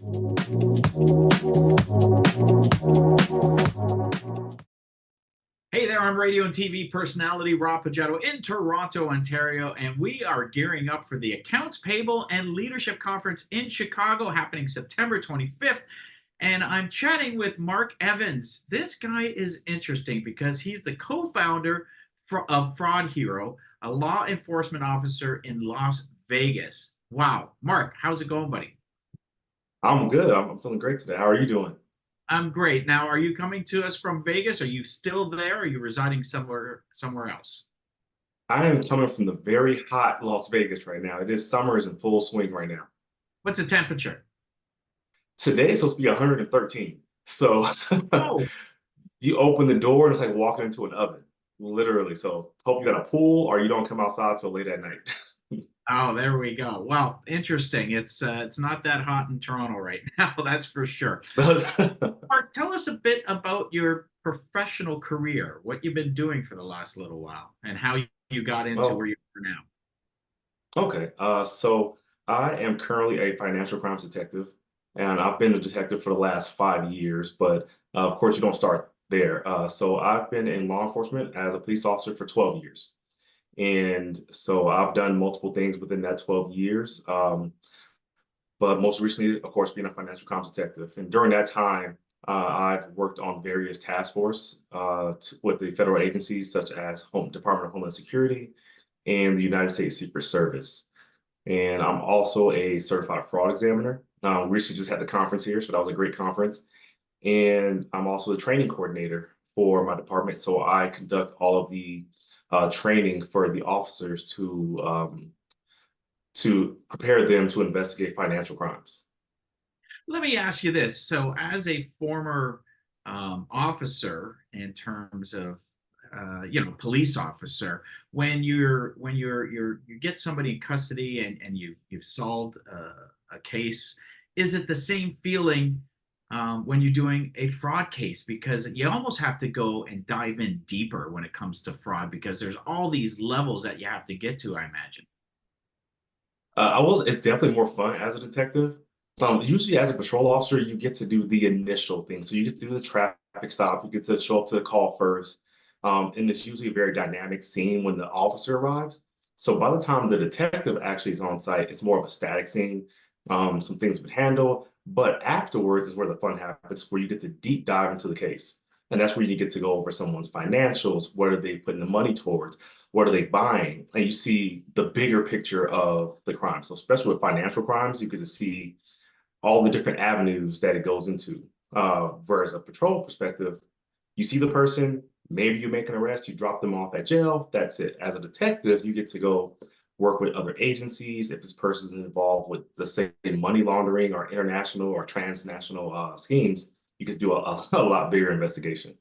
Hey there, I'm radio and TV personality Rob Pagetto in Toronto, Ontario, and we are gearing up for the Accounts Payable and Leadership Conference in Chicago happening September 25th. And I'm chatting with Marc Evans. This guy is interesting because he's the co-founder of Fraud Hero, a law enforcement officer in Las Vegas. Wow. Marc, how's it going, buddy? I'm good. I'm feeling great today. How are you doing? I'm great. Now, are you coming to us from Vegas? Are you still there? Are you residing somewhere else? I am coming from the very hot Las Vegas right now. It is summer is in full swing right now. What's the temperature? Today is supposed to be 113. So Oh, you open the door and it's like walking into an oven, literally. So hope you got a pool or you don't come outside till late at night. oh, there we go. Well, interesting. It's not that hot in Toronto right now, that's for sure. Marc, tell us a bit about your professional career, what you've been doing for the last little while, and how you got into where Oh, you are now. okay. So I am currently a financial crimes detective, and I've been a detective for the last 5 years, but of course you don't start there. So I've been in law enforcement as a police officer for 12 years. And so I've done multiple things within that 12 years. But most recently, of course, being a financial crimes detective. And during that time, I've worked on various task force with the federal agencies such as Home Department of Homeland Security and the United States Secret Service. And I'm also a certified fraud examiner. Recently just had the conference here, so that was a great conference. And I'm also the training coordinator for my department. So I conduct all of the training for the officers to prepare them to investigate financial crimes. Let me ask you this. So, as a former officer, in terms of police officer, you get somebody in custody and you've solved a case, is it the same feeling when you're doing a fraud case? Because you almost have to go and dive in deeper when it comes to fraud because there's all these levels that you have to get to, I imagine. It's definitely more fun as a detective. Usually as a patrol officer, you get to do the initial thing. So you get to do the traffic stop, you get to show up to the call first. And it's usually a very dynamic scene when the officer arrives. So by the time the detective actually is on site, it's more of a static scene. Some things would handle, but afterwards is where the fun happens, where you get to deep dive into the case. And that's where you get to go over someone's financials. What are they putting the money towards? What are they buying? And you see the bigger picture of the crime. So especially with financial crimes, you get to see all the different avenues that it goes into. Whereas a patrol perspective, you see the person, maybe you make an arrest, you drop them off at jail, that's it. As a detective, you get to go work with other agencies. If this person is involved with, let's say, money laundering or international or transnational schemes, you can do a lot bigger investigation.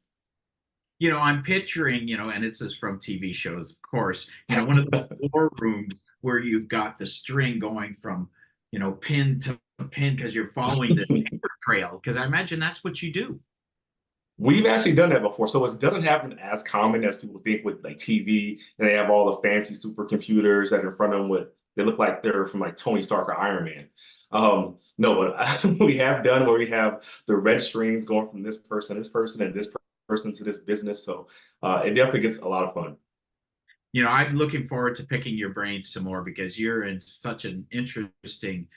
I'm picturing, and this is from TV shows, of course, one of those war rooms where you've got the string going from, pin to pin because you're following the paper trail. Because I imagine that's what you do. We've actually done that before, so it doesn't happen as common as people think with like TV, and they have all the fancy supercomputers that are in front of them with they look like they're from like Tony Stark or Iron Man. No, but we have done where we have the red strings going from this person, and this person to this business. So it definitely gets a lot of fun. I'm looking forward to picking your brains some more because you're in such an interesting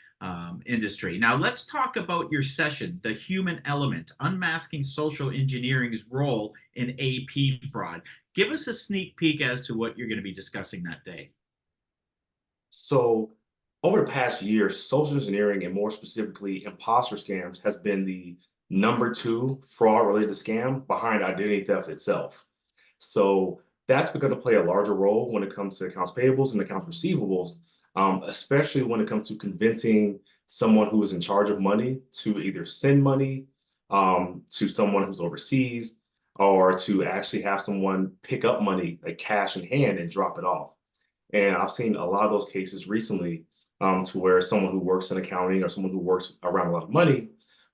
industry. Now, let's talk about your session, The Human Element, Unmasking Social Engineering's Role in AP Fraud. Give us a sneak peek as to what you're going to be discussing that day. So over the past year, social engineering and more specifically imposter scams has been the number two fraud related scam behind identity theft itself. So that's going to play a larger role when it comes to accounts payables and accounts receivables, especially when it comes to convincing someone who is in charge of money to either send money to someone who's overseas or to actually have someone pick up money, like cash in hand, and drop it off. And I've seen a lot of those cases recently to where someone who works in accounting or someone who works around a lot of money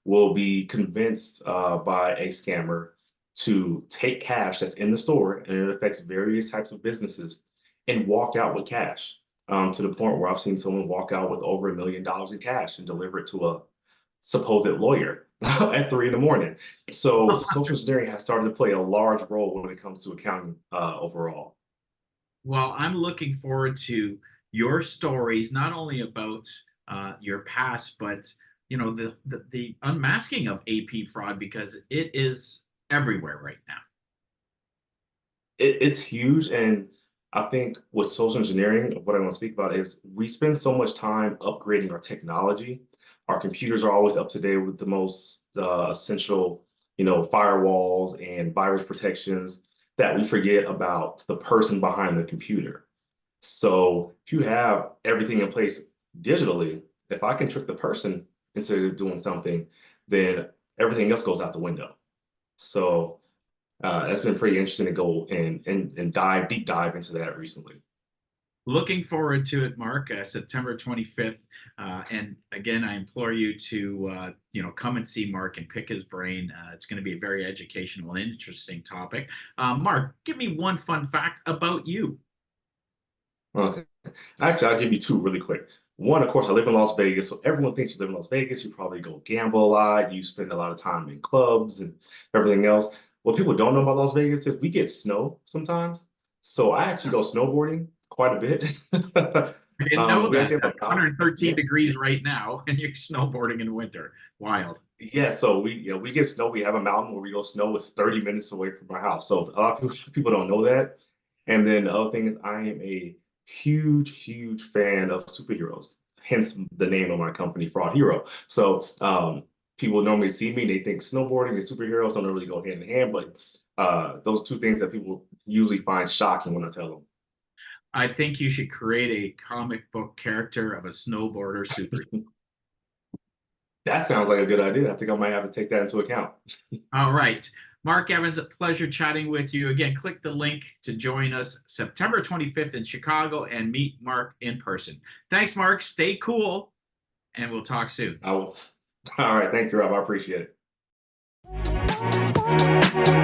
will be convinced by a scammer to take cash that's in the store, and it affects various types of businesses, and walk out with cash to the point where I've seen someone walk out with over $1 million in cash and deliver it to supposed lawyer at 3 in the morning. So social engineering has started to play a large role when it comes to accounting overall. Well, I'm looking forward to your stories, not only about your past, but the unmasking of AP fraud because it is everywhere right now. It's huge. And I think with social engineering, what I want to speak about is we spend so much time upgrading our technology. Our computers are always up to date with the most essential, firewalls and virus protections that we forget about the person behind the computer. So if you have everything in place digitally, if I can trick the person into doing something, then everything else goes out the window. So it's been pretty interesting to go and dive deep dive into that recently. Looking forward to it, Mark, September 25th. And again, I implore you to, come and see Mark and pick his brain. It's going to be a very educational and interesting topic. Mark, give me one fun fact about you. Okay. Actually, I'll give you two really quick. One, of course, I live in Las Vegas, so everyone thinks you live in Las Vegas. You probably go gamble a lot. You spend a lot of time in clubs and everything else. What people don't know about Las Vegas is we get snow sometimes. So I actually go snowboarding quite a bit. I didn't know We that. actually have That's a mountain. 113 Yeah. degrees right now, and you're snowboarding in winter. Wild. Yeah, so we get snow. We have a mountain where we go snow. It's 30 minutes away from our house. So a lot of people don't know that. And then the other thing is I am a huge, huge fan of superheroes, hence the name of my company, Fraud Hero. So people normally see me, they think snowboarding and superheroes don't really go hand in hand, but those are two things that people usually find shocking when I tell them. I think you should create a comic book character of a snowboarder super. That sounds like a good idea. I think I might have to take that into account. All right. Marc Evans, a pleasure chatting with you. Again, click the link to join us September 25th in Chicago and meet Mark in person. Thanks, Mark. Stay cool, and we'll talk soon. I will. All right. Thank you, Rob. I appreciate it.